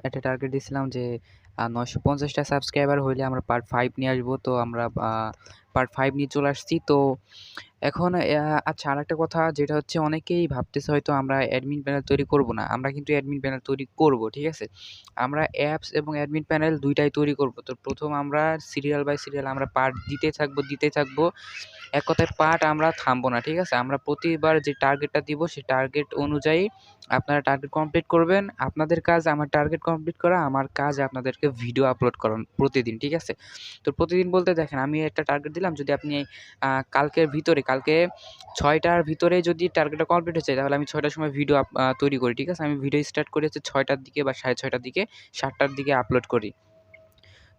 একটা টার্গেট দিয়েছিলাম যে 950টা সাবস্ক্রাইবার হইলে আমরা পার্ট 5 নিয়ে আসবো। তো আমরা পার্ট 5 নিয়ে চলে আসছি। তো এখন আচ্ছা, আরেকটা কথা যেটা হচ্ছে, অনেকেই ভাবতেছে হয়তো আমরা অ্যাডমিন প্যানেল তৈরি করব না। আমরা কিন্তু অ্যাডমিন প্যানেল তৈরি করব, ঠিক আছে? আমরা অ্যাপস এবং অ্যাডমিন প্যানেল ২ টাই তৈরি করব। তো প্রথম আমরা সিরিয়াল বাই সিরিয়াল আমরা পার্ট দিতেই থাকবো। এক কথায় পার্ট আমরা থামবো না, ঠিক আছে? আমরা প্রতিবার যে টার্গেটটা দিব সেই টার্গেট অনুযায়ী আপনারা টার্গেট কমপ্লিট করবেন। আপনাদের কাজ আমার টার্গেট কমপ্লিট করা, আমার কাজ আপনাদেরকে ভিডিও আপলোড করানো প্রতিদিন, ঠিক আছে? তো প্রতিদিন বলতে দেখেন, আমি একটা টার্গেট দিলাম, যদি আপনি কালকে ৬টার ভিতরে যদি টার্গেটটা কমপ্লিট হয়ে যায়, তাহলে আমি ৬টার সময় ভিডিও তৈরি করি, ঠিক আছে? আমি ভিডিও স্টার্ট করি হচ্ছে ৬টার দিকে বা ৬:৩০টার দিকে, ৭টার দিকে আপলোড করি।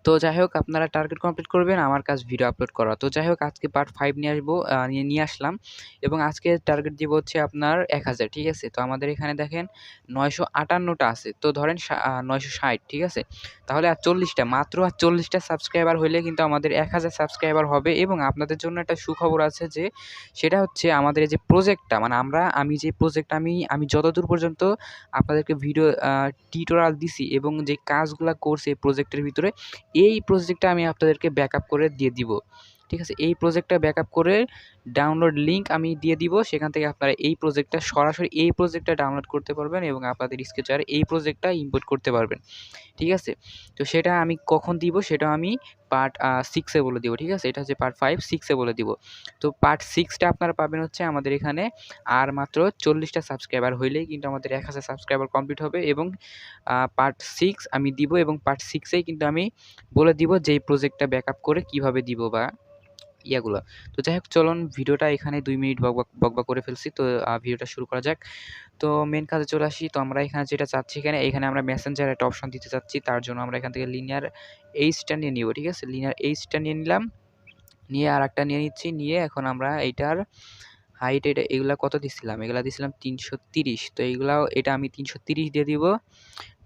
তো যাই হোক, আপনারা টার্গেট কমপ্লিট করবেন, আমার কাজ ভিডিও আপলোড করা। তো যাই হোক, আজকে পার্ট ৫ নিয়ে আসবো, নিয়ে আসলাম এবং আজকে টার্গেট দিব হচ্ছে আপনার ১,০০০, ঠিক আছে? তো আমাদের এখানে দেখেন ৯৫৮টা আছে। তো ধরেন ৯৬০, ঠিক আছে? তাহলে আর ৪০টা, মাত্র আর ৪০টা সাবস্ক্রাইবার হইলে কিন্তু আমাদের ১,০০০ সাবস্ক্রাইবার হবে এবং আপনাদের জন্য একটা সুখবর আছে, যে সেটা হচ্ছে আমাদের এই যে প্রজেক্টটা, মানে আমি যে প্রজেক্ট আমি যতদূর পর্যন্ত আপনাদেরকে ভিডিও টিউটোরিয়াল দিছি এবং যে কাজগুলা করছি এই প্রজেক্টের ভিতরে, এই প্রজেক্টটা আমি আপনাদেরকে ব্যাকআপ করে দিয়ে দিব, ঠিক আছে? এই প্রজেক্টটা ব্যাকআপ করে ডাউনলোড লিঙ্ক আমি দিয়ে দিব। সেখান থেকে আপনারা এই প্রজেক্টটা সরাসরি এই প্রজেক্টটা ডাউনলোড করতে পারবেন এবং আপনাদের স্কেচওয়্যারে এই প্রজেক্টটা ইম্পোর্ট করতে পারবেন, ঠিক আছে? তো সেটা আমি কখন দিব, সেটা আমি পার্ট 6 এ বলে দিব, ঠিক আছে? এটা হচ্ছে পার্ট 5, 6 এ বলে দিব। তো পার্ট 6 টা আপনারা পাবেন হচ্ছে আমাদের এখানে, আর মাত্র ৪০টা সাবস্ক্রাইবার হইলেই কিন্তু আমাদের ১,০০০ সাবস্ক্রাইবার কমপ্লিট হবে এবং পার্ট 6 আমি দিব এবং পার্ট 6 এই কিন্তু আমি বলে দিব যে এই প্রজেক্টটা ব্যাকআপ করে কিভাবে দিব বা ইয়াগুলা। তো যাই হোক, চলুন ভিডিওটা এখানে ২ মিনিট বকবক করে ফেলছি। তো ভিডিওটা শুরু করা যাক। তো মেইন কাজে চলে আসি। তো আমরা এখানে যেটা চাচ্ছি, এখানে আমরা মেসেঞ্জার একটা অপশন দিতে চাচ্ছি। তার জন্য আমরা এখান থেকে লিনিয়ার এইচটা নিয়ে নিব, ঠিক আছে? লিনিয়ার এইচটা নিয়ে নিলাম। নিয়ে আরেকটা নিয়ে নিচ্ছি। নিয়ে এখন আমরা এইটার হাইট, এগুলা কত দিছিলাম? এগুলা দিছিলাম ৩৩০। তো এটা আমি ৩৩০ দিয়ে দিব।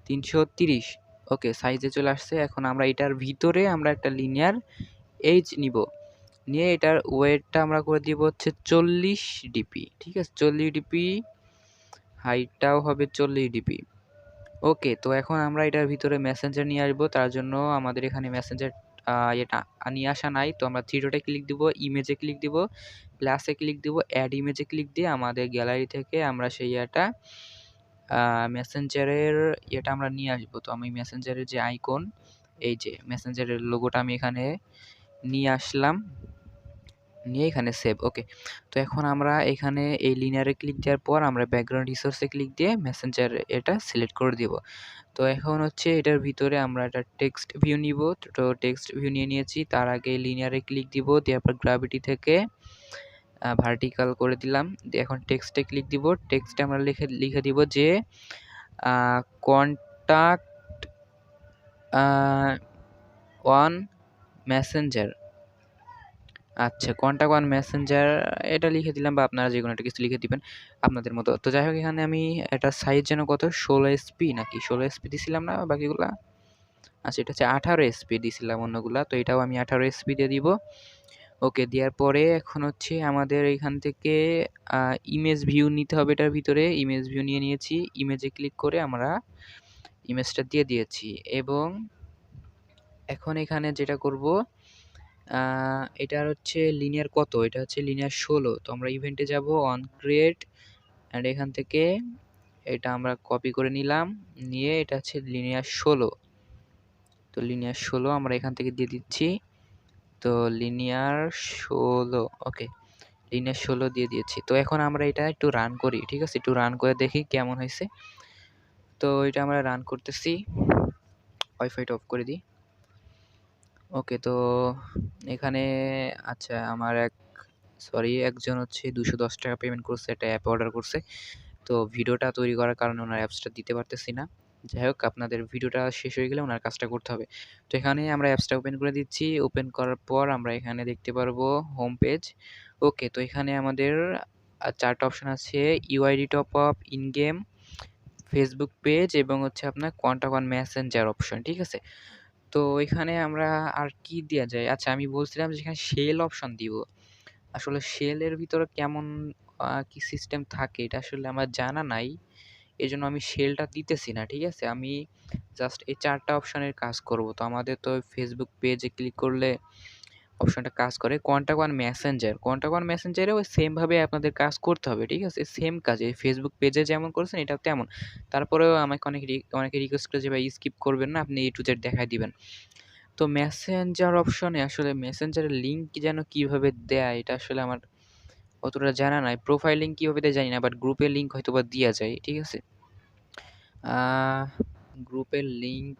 ৩৩০, ওকে, সাইজে চলে আসছে। এখন আমরা এটার ভিতরে আমরা একটা লিনিয়ার এইচ নিব। নিয়ে এটার ওয়েটটা আমরা করে দিব হচ্ছে ৪০ ডিপি, ঠিক আছে? ৪০ ডিপি, হাইটটাও হবে ৪০ ডিপি। ওকে, তো এখন আমরা এটার ভিতরে মেসেঞ্জার নিয়ে আসবো। তার জন্য আমাদের এখানে মেসেঞ্জার এটা নিয়ে আসা নাই। তো আমরা থ্রি ডটে ক্লিক দিব, ইমেজে ক্লিক দিব, প্লাসে ক্লিক দিব, অ্যাড ইমেজে ক্লিক দিয়ে আমাদের গ্যালারি থেকে আমরা সেই মেসেঞ্জারের আমরা নিয়ে আসবো। তো আমি মেসেঞ্জারের যে আইকন, এই যে মেসেঞ্জারের লোগোটা আমি এখানে নিয়ে আসলাম, নিয়ে এখানে সেভ, ওকে। তো এখন আমরা এখানে এই লিনিয়ারে ক্লিক দেওয়ার পর আমরা ব্যাকগ্রাউন্ড রিসোর্সে ক্লিক দিয়ে মেসেঞ্জার এটা সিলেক্ট করে দিব। তো এখন হচ্ছে এটার ভিতরে আমরা একটা টেক্সট ভিউ নিব। তো টেক্সট ভিউ নিয়ে নিয়েছি। তার আগে লিনিয়ারে ক্লিক দিব, দেওয়ার পর গ্র্যাভিটি থেকে ভার্টিক্যাল করে দিলাম। দিয়ে এখন টেক্সটে ক্লিক দিব। টেক্সটে আমরা লিখে দিব যে কন্টাক্ট ওয়ান মেসেঞ্জার। আচ্ছা, কন্টাক্ট ওয়ান মেসেঞ্জার এটা লিখে দিলাম, বা আপনারা যেকোনো একটা কিছু লিখে দিবেন আপনাদের মতো। তো যাই হোক, এখানে আমি এটা সাইজ যেন কত, 16 এসপি নাকি 16 এসপি দিছিলাম না বাকিগুলা? আচ্ছা, এটা হচ্ছে 18 এসপি দিছিলাম অন্যগুলা। তো এটাও আমি 18 এসপি দিয়ে দিব। ওকে, দেওয়ার পরে এখন হচ্ছে আমাদের এখান থেকে ইমেজ ভিউ নিতে হবে। এটার ভিতরে ইমেজ ভিউ নিয়ে নিয়েছি। ইমেজে ক্লিক করে আমরা ইমেজটা দিয়ে দিয়েছি এবং এখন এখানে যেটা করব, এটার হচ্ছে লিনিয়ার কত, এটা হচ্ছে লিনিয়ার 16। তো আমরা ইভেন্টে যাব, অন ক্রিয়েট, অ্যান্ড এখান থেকে এটা আমরা কপি করে নিলাম। নিয়ে এটা হচ্ছে লিনিয়ার 16। তো লিনিয়ার 16 আমরা এখান থেকে দিয়ে দিচ্ছি। তো লিনিয়ার 16, ওকে, লিনিয়ার 16 দিয়ে দিয়েছি। তো এখন আমরা এটা একটু রান করি, ঠিক আছে? একটু রান করে দেখি কেমন হয়েছে। তো এটা আমরা রান করতেছি, ওয়াইফাইটা অফ করে দিই। ওকে, তো এখানে আচ্ছা, আমার একজন হচ্ছে 210 টাকা পেমেন্ট করছে, একটা অ্যাপ অর্ডার করছে। তো ভিডিওটা তৈরি করার কারণে ওনার অ্যাপসটা দিতে পারতেছি না। যাই হোক, আপনাদের ভিডিওটা শেষ হয়ে গেলে ওনার কাজটা করতে হবে। তো এখানে আমরা অ্যাপসটা ওপেন করে দিচ্ছি। ওপেন করার পর আমরা এখানে দেখতে পারবো হোম পেজ। ওকে, তো এখানে আমাদের 4টা অপশন আছে, UID top up, in game, Facebook page এবং হচ্ছে আপনার কন্টাক্ট ওয়ান মেসেঞ্জার অপশন, ঠিক আছে? তো এখানে আমরা আর কি দেওয়া যায়? আচ্ছা, আমি বলছিলাম যে এখানে শেল অপশন দিব। আসলে শেলের ভিতরে কেমন কি সিস্টেম থাকে এটা আসলে আমার জানা নাই। এজন্য আমি শেলটা দিতেছি না, ঠিক আছে? আমি জাস্ট এই 4 টা অপশনের কাজ করব। তো আমাদের তো ফেসবুক পেজে ক্লিক করলে অপশনটা কাজ করে। Contact one messenger, contact one মেসেঞ্জারেও সেম ভাবে আপনাদের কাজ করতে হবে, ঠিক আছে? সেম কাজ এই ফেসবুক পেজে যেমন করছেন এটাও তেমন। তারপরেও আমাকে অনেকে রিকোয়েস্ট করে যে ভাই স্কিপ করবেন না, আপনি A to Z দেখায় দিবেন। তো মেসেঞ্জার অপশনে আসলে মেসেঞ্জারের লিঙ্ক যেন কিভাবে দেয় এটা আসলে আমার অতটা জানা নাই। প্রোফাইল লিঙ্ক কিভাবে দেয় জানি না, বাট গ্রুপের লিঙ্ক হয়তোবা দিয়া যায়, ঠিক আছে? গ্রুপের লিঙ্ক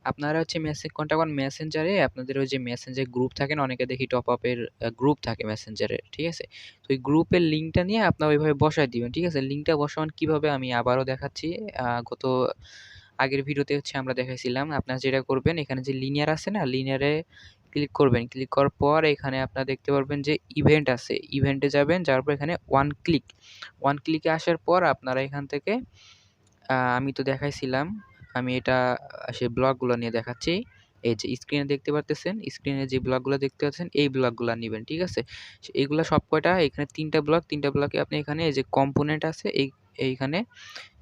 আপনারা হচ্ছে কন্টাক্ট ওয়ান মেসেঞ্জারে আপনাদের ওই যে মেসেঞ্জার গ্রুপ থাকে না, অনেকে দেখি টপ আপের গ্রুপ থাকে মেসেঞ্জারে, ঠিক আছে? তো ওই গ্রুপের লিঙ্কটা নিয়ে আপনারা ওইভাবে বসায় দিবেন, ঠিক আছে? লিঙ্কটা বসান কিভাবে আমি আবারও দেখাচ্ছি। গত আগের ভিডিওতে হচ্ছে আমরা দেখাইছিলাম। আপনারা যেটা করবেন এখানে যে লিনিয়ার আছে না, লিনিয়ারে ক্লিক করবেন। ক্লিক করার পর এখানে আপনারা দেখতে পারবেন যে ইভেন্ট আছে। ইভেন্টে যাবেন, যাওয়ার পর এখানে ওয়ান ক্লিকে আসার পর আপনারা এখান থেকে আমি তো দেখাইছিলাম। আমি এটা সেই ব্লকগুলো নিয়ে দেখাচ্ছি। এই যে স্ক্রিনে দেখতে পারতেছেন, স্ক্রিনে যে ব্লকগুলো দেখতে পাচ্ছেন এই ব্লকগুলা নিবেন, ঠিক আছে? এইগুলা সব কয়টা এখানে ৩ টা ব্লক, ৩ টা ব্লকে আপনি এখানে এই যে কম্পোনেন্ট আছে এইখানে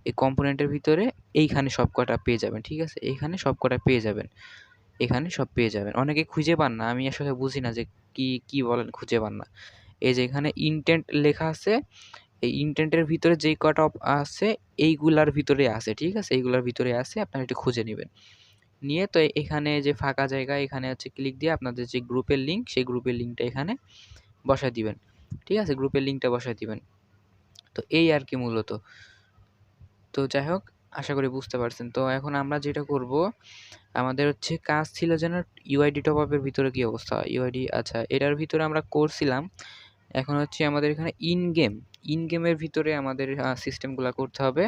এই কম্পোনেন্টের ভিতরে এইখানে সবকটা পেয়ে যাবেন, ঠিক আছে? এইখানে সবকটা পেয়ে যাবেন। এখানে সব পেয়ে যাবেন। অনেকে খুঁজে পান না। আমি আসলে বুঝি না যে কি বলেন খুঁজে পান না। এই যে এখানে ইনটেন্ট লেখা আছে। এই ইনটেন্টের ভিতরে যেই কটা আছে এইগুলার ভিতরে আছে, ঠিক আছে? এইগুলার ভিতরে আছে, আপনারা একটু খুঁজে নিবেন। নিয়ে তো এখানে যে ফাঁকা জায়গা এখানে হচ্ছে ক্লিক দিয়ে আপনাদের যে গ্রুপের লিঙ্ক সেই গ্রুপের লিঙ্কটা এখানে বসায় দিবেন, ঠিক আছে? গ্রুপের লিঙ্কটা বসায় দিবেন। তো এই আর কি মূলত। তো যাই হোক, আশা করি বুঝতে পারছেন। তো এখন আমরা যেটা করব, আমাদের হচ্ছে কাজ ছিল যেন ইউআইডি টপ আপের ভিতরে কি অবস্থা? ইউআইডি আচ্ছা এটার ভিতরে আমরা করছিলাম। এখন হচ্ছে আমাদের এখানে ইন গেমের ভিতরে আমাদের সিস্টেমগুলা করতে হবে।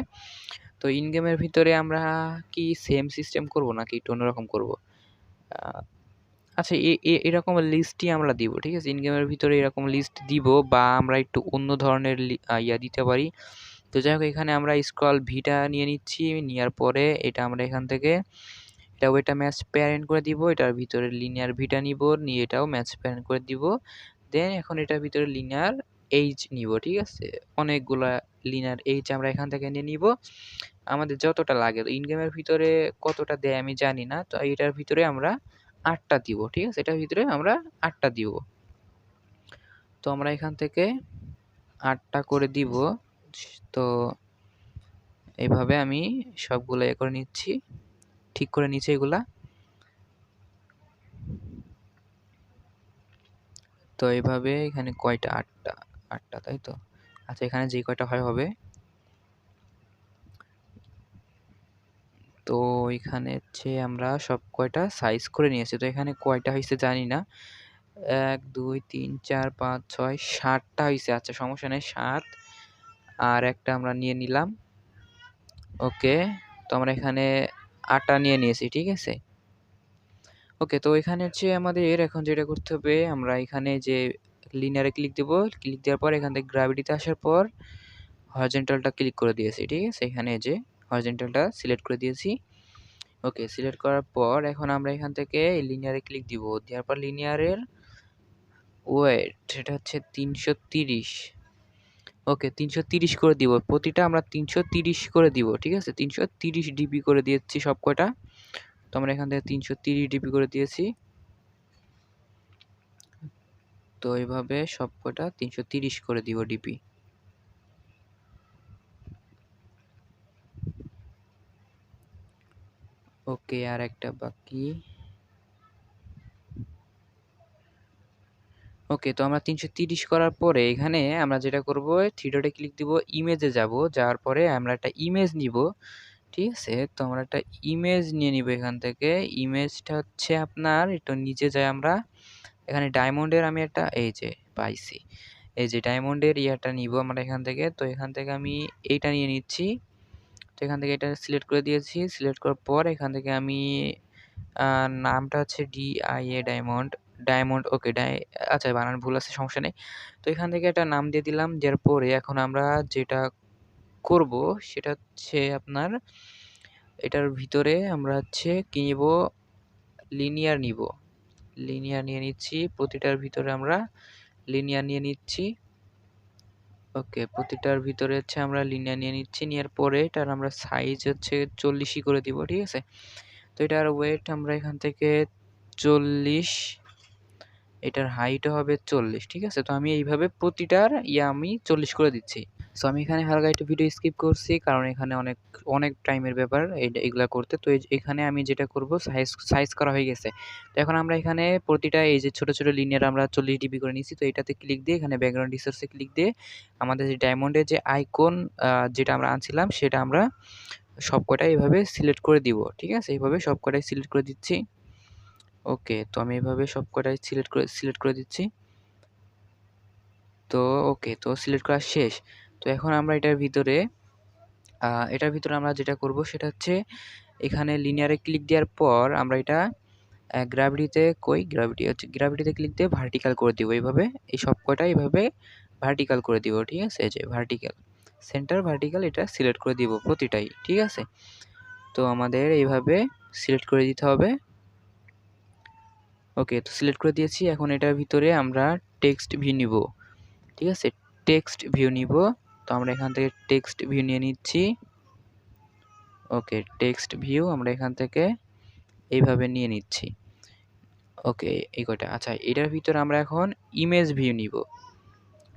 তো ইন গেমের ভিতরে আমরা কি সেম সিস্টেম করব নাকি একটু অন্যরকম করব? আ আচ্ছা এরকম লিস্টই আমরা দিব, ঠিক আছে? ইন গেমের ভিতরে এরকম লিস্ট দিব বা আমরা একটু অন্য ধরনের ইয়া দিতে পারি। তো যাই হোক এখানে আমরা স্ক্রল ভিটা নিয়ে নিচ্ছি। নেওয়ার পরে এটা আমরা এখান থেকে এটা ম্যাচ প্যারেন্ট করে দিব। এটার ভিতরে লিনিয়ার ভিটা নিব, নিয়ে এটাও ম্যাচ প্যারেন্ট করে দিব। দেন এখন এটার ভিতরে লিনিয়ার এইচ নিব, ঠিক আছে? অনেকগুলা লিনিয়ার এইচ আমরা এখান থেকে নিয়ে নিব। আমাদের যতটা লাগে। তো ইন গেমের ভিতরে কতটা দেয় আমি জানি না। তো এটার ভিতরে আমরা ৮ টা দিব, ঠিক আছে? এটার ভিতরে আমরা ৮ টা দিব। তো আমরা এখান থেকে ৮ টা করে দিব। তো এভাবে আমি সবগুলো করে নিচ্ছি। ঠিক করে নিচ্ছি এগুলা। তো এভাবে এখানে কয়টা ৮ টা ৮ টা তাই তো? আচ্ছা এখানে যে কয়টা হয় হবে। তো এখানে হচ্ছে আমরা সব কয়টা সাইজ করে নিয়েছি। তো এখানে কয়টা হইছে জানি না। ১, ২, ৩, ৪, ৫, ৬, ৭ টা হইছে। আচ্ছা সমস্যা নাই ৭ আর একটা আমরা নিয়ে নিলাম। ওকে। তো আমরা এখানে ৮ টা নিয়ে নিয়েছি, ঠিক আছে? ওকে, তো এখানে হচ্ছে আমাদের এখন যেটা করতে হবে আমরা এখানে যে লিনিয়ারে ক্লিক দেব। ক্লিক দেওয়ার পর এখান থেকে গ্র্যাভিটিতে আসার পর হরিজন্টালটা ক্লিক করে দিয়েছি, ঠিক আছে? এখানে যে হরিজন্টালটা সিলেক্ট করে দিয়েছি। ওকে, সিলেক্ট করার পর এখন আমরা এখান থেকে লিনিয়ারে ক্লিক দিব। দেওয়ার পর লিনিয়ারের ওয়েট এটা হচ্ছে ৩৩০। ওকে ৩৩০ করে দিব। প্রতিটা আমরা ৩৩০ করে দিব, ঠিক আছে? ৩৩০ ডিবি করে দিয়েছি সবকটা। তো আমরা এখান থেকে ৩৩০ ডিবি করে দিয়েছি। তো এইভাবে সবকটা ৩৩০ করে দিব ডিপি। ওকে আর একটা বাকি। ওকে, তো আমরা ৩৩০ করার পরে এখানে আমরা যেটা করব থ্রি ডটে ক্লিক দিব, ইমেজে যাব। যাওয়ার পরে আমরা একটা ইমেজ নিব, ঠিক আছে? তো আমরা একটা ইমেজ নিয়ে নিব এখান থেকে। ইমেজটা হচ্ছে আপনার একটু নিচে যাই আমরা। এখানে ডায়মন্ডের আমি একটা এই যে পাইছি। এই যে ডায়মন্ডের ইয়াটা নিব আমরা এখান থেকে। তো এখান থেকে আমি এইটা নিয়ে নিচ্ছি। তো এখান থেকে এটা সিলেক্ট করে দিয়েছি। সিলেক্ট করার পর এখান থেকে আমি নামটা হচ্ছে DIA ডায়মন্ড ওকে আচ্ছা বানান ভুল আছে সমস্যা নেই। তো এখান থেকে একটা নাম দিয়ে দিলাম। দেওয়ার পরে এখন আমরা যেটা করব সেটা হচ্ছে আপনার এটার ভিতরে আমরা হচ্ছে কি নিব লিনিয়ার নিব। লিনিয়ার নিয়ে নিচ্ছি। প্রতিটার ভিতরে আমরা লিনিয়ার নিয়ে নিচ্ছি। ওকে, প্রতিটার ভিতরে হচ্ছে আমরা লিনিয়ার নিয়ে নিচ্ছি, নেওয়ার পরে এটার আমরা সাইজ হচ্ছে 40ই করে দিব, ঠিক আছে? তো এটার ওয়েট আমরা এখান থেকে 40, এটার হাইটও হবে 40, ঠিক আছে? তো আমি এইভাবে প্রতিটার আমি 40 করে দিচ্ছি। সো আমি এখানে হালকা একটু ভিডিও স্কিপ করছি, কারণ এখানে অনেক টাইমের ব্যাপার এগুলা করতে। তো এখানে আমি যেটা করব, সাইজ করা হয়ে গেছে। তো এখন আমরা এখানে প্রতিটা এই যে ছোট ছোট লিনিয়ার আমরা 40 ডিবি করে নিচ্ছি। তো এটাতে ক্লিক দিয়ে এখানে ব্যাকগ্রাউন্ড রিসোর্সে ক্লিক দিয়ে আমাদের যে ডায়মন্ডের যে আইকন যেটা আমরা আনছিলাম সেটা আমরা সবকটাই এভাবে সিলেক্ট করে দিব, ঠিক আছে? এইভাবে সবকটাই সিলেক্ট করে দিচ্ছি। ওকে, তো আমি এভাবে সবকটাই সিলেক্ট করে দিচ্ছি। তো ওকে, তো সিলেক্ট করা শেষ। তো এখন আমরা এটার ভিতরে আমরা যেটা করব সেটা হচ্ছে এখানে লিনিয়ারে ক্লিক দেওয়ার পর আমরা এটা গ্র্যাভিটিতে ক্লিক দিয়ে ভার্টিক্যাল করে দিব। এইভাবে এই সবকটা এইভাবে ভার্টিক্যাল করে দিব, ঠিক আছে? এই যে ভার্টিক্যাল, সেন্টার ভার্টিক্যাল এটা সিলেক্ট করে দিব প্রতিটাই, ঠিক আছে? তো আমাদের এইভাবে সিলেক্ট করে দিতে হবে। ওকে, তো সিলেক্ট করে দিয়েছি। এখন এটার ভিতরে আমরা টেক্সট ভিউ নিব, ঠিক আছে? টেক্সট ভিউ নিব। তো আমরা এখান থেকে টেক্সট ভিউ নিয়ে নিচ্ছি। ওকে, টেক্সট ভিউ আমরা এখান থেকে এইভাবে নিয়ে নিচ্ছি। ওকে, এই কয়টা। আচ্ছা, এটার ভিতরে আমরা এখন ইমেজ ভিউ নিব,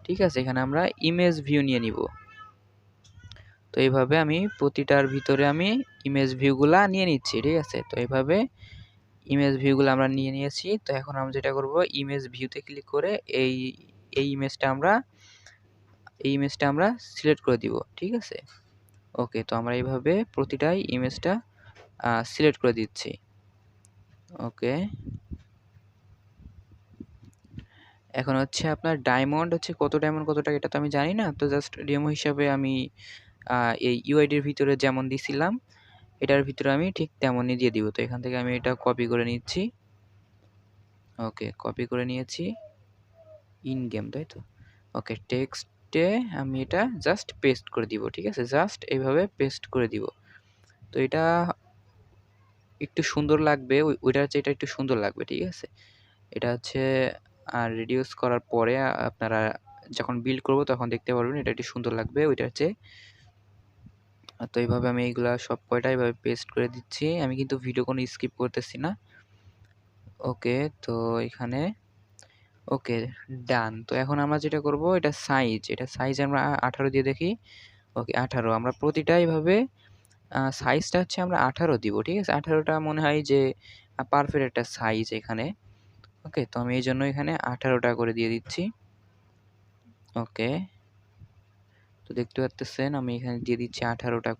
ঠিক আছে? এখানে আমরা ইমেজ ভিউ নিয়ে নিব। তো এইভাবে আমি প্রতিটার ভিতরে আমি ইমেজ ভিউগুলা নিয়ে নিচ্ছি, ঠিক আছে? তো এইভাবে ইমেজ ভিউগুলো আমরা নিয়ে নিয়েছি। তো এখন আমরা যেটা করব, ইমেজ ভিউতে ক্লিক করে এই ইমেজটা আমরা সিলেক্ট করে দিব, ঠিক আছে? ওকে, তো আমরা এইভাবে প্রতিটাই ইমেজটা সিলেক্ট করে দিচ্ছি। ওকে, এখন হচ্ছে আপনার ডায়মন্ড হচ্ছে কত টাকা এটা তো আমি জানি না। তো জাস্ট ডেমো হিসাবে আমি এই ইউআইডির ভিতরে যেমন দিছিলাম এটার ভিতরে আমি ঠিক তেমনই দিয়ে দিব। তো এখান থেকে আমি এটা কপি করে নিচ্ছি। ওকে, কপি করে নিয়েছি। ইন গেম, তাই তো? ওকে, টেক্সটে আমি এটা জাস্ট পেস্ট করে দিব, ঠিক আছে? জাস্ট এইভাবে পেস্ট করে দিব। তো এটা একটু সুন্দর লাগবে, ওইটা হচ্ছে এটা একটু সুন্দর লাগবে, ঠিক আছে? এটা হচ্ছে রিডিউস করার পরে আপনারা যখন বিল্ড করব তখন দেখতে পারবেন এটা একটু সুন্দর লাগবে ওইটা হচ্ছে। তো এইভাবে আমি এইগুলা সব কয়টা এইভাবে পেস্ট করে দিচ্ছি। আমি কিন্তু ভিডিও কোনো স্কিপ করতেছি না। ওকে, তো এখানে ওকে, ডান। তো এখন আমরা যেটা করব, এটা সাইজ আমরা 18 দিয়ে দেখি। ওকে, 18 আমরা প্রতিটা এইভাবে সাইজটা হচ্ছে আমরা 18 দিব, ঠিক আছে? 18টা মনে হয় যে পারফেক্ট একটা সাইজ এখানে। ওকে, তো আমি এইজন্য এখানে 18টা করে দিয়ে দিচ্ছি। ওকে, তো দেখতে পাচ্ছেন আমি এখানে দিয়ে দিচ্ছি 18টা,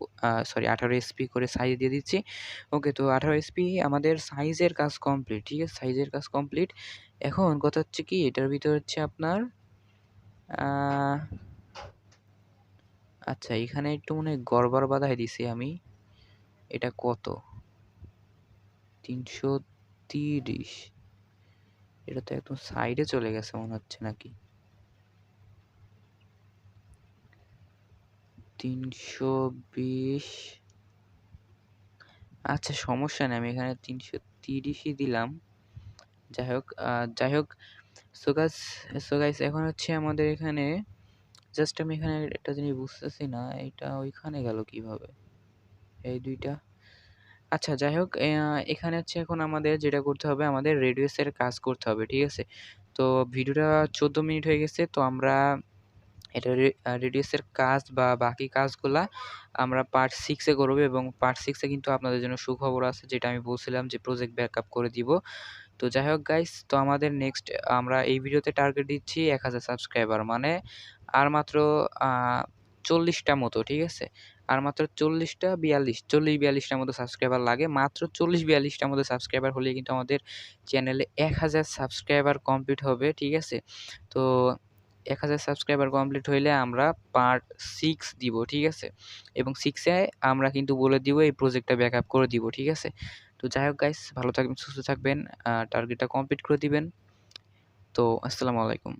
সরি 18 এসপি করে সাইজ দিয়ে দিচ্ছি। ওকে, তো 18 এসপি আমাদের সাইজের কাজ কমপ্লিট, ঠিক আছে? সাইজের কাজ কমপ্লিট। এখন কথা হচ্ছে কি, এটার ভিতর হচ্ছে আপনার আচ্ছা, এখানে একটু মনে হয় গড়বড় বাঁধাই দিছি আমি। এটা কত? 330। এটা তো একদম সাইডে চলে গেছে মনে হচ্ছে নাকি? 320। আচ্ছা, সমস্যা নেই, আমি এখানে 330ই দিলাম। যাই হোক। সো গাইস এখন হচ্ছে আমাদের এখানে জাস্ট আমি এখানে একটা জিনিস বুঝতেছি না, এটা ওইখানে গেল কিভাবে এই দুইটা। আচ্ছা, যাই হোক, এখানে হচ্ছে এখন আমাদের যেটা করতে হবে, আমাদের রেডিয়াসের কাজ করতে হবে, ঠিক আছে? তো ভিডিওটা 14 মিনিট হয়ে গেছে। তো আমরা এটা রেডিয়াসের কাজ বা বাকি কাজগুলা আমরা পার্ট 6 এ করব, এবং পার্ট 6 এ কিন্তু আপনাদের জন্য সুখবর আছে, যেটা আমি বলছিলাম যে প্রজেক্ট ব্যাকআপ করে দিব। তো যাই হোক গাইস, তো আমাদের নেক্সট আমরা এই ভিডিওতে টার্গেট দিচ্ছি 1000 সাবস্ক্রাইবার, মানে আর মাত্র 40টা মতো, ঠিক আছে? আর মাত্র 40-42টা মতো সাবস্ক্রাইবার লাগে। মাত্র 40-42টার মতো সাবস্ক্রাইবার হলেই কিন্তু আমাদের চ্যানেলে 1000 সাবস্ক্রাইবার কমপ্লিট হবে, ঠিক আছে? তো 1000 সাবস্ক্রাইবার কমপ্লিট হইলে আমরা পার্ট 6 দিব, ঠিক আছে? এবং 6 এ আমরা কিন্তু বলে দিব এই প্রজেক্টটা ব্যাকআপ করে দিব, ঠিক আছে? তো যাই হোক গাইস, ভালো থাকবেন, সুস্থ থাকবেন, টার্গেটটা কমপ্লিট করে দিবেন। তো আসসালামু আলাইকুম।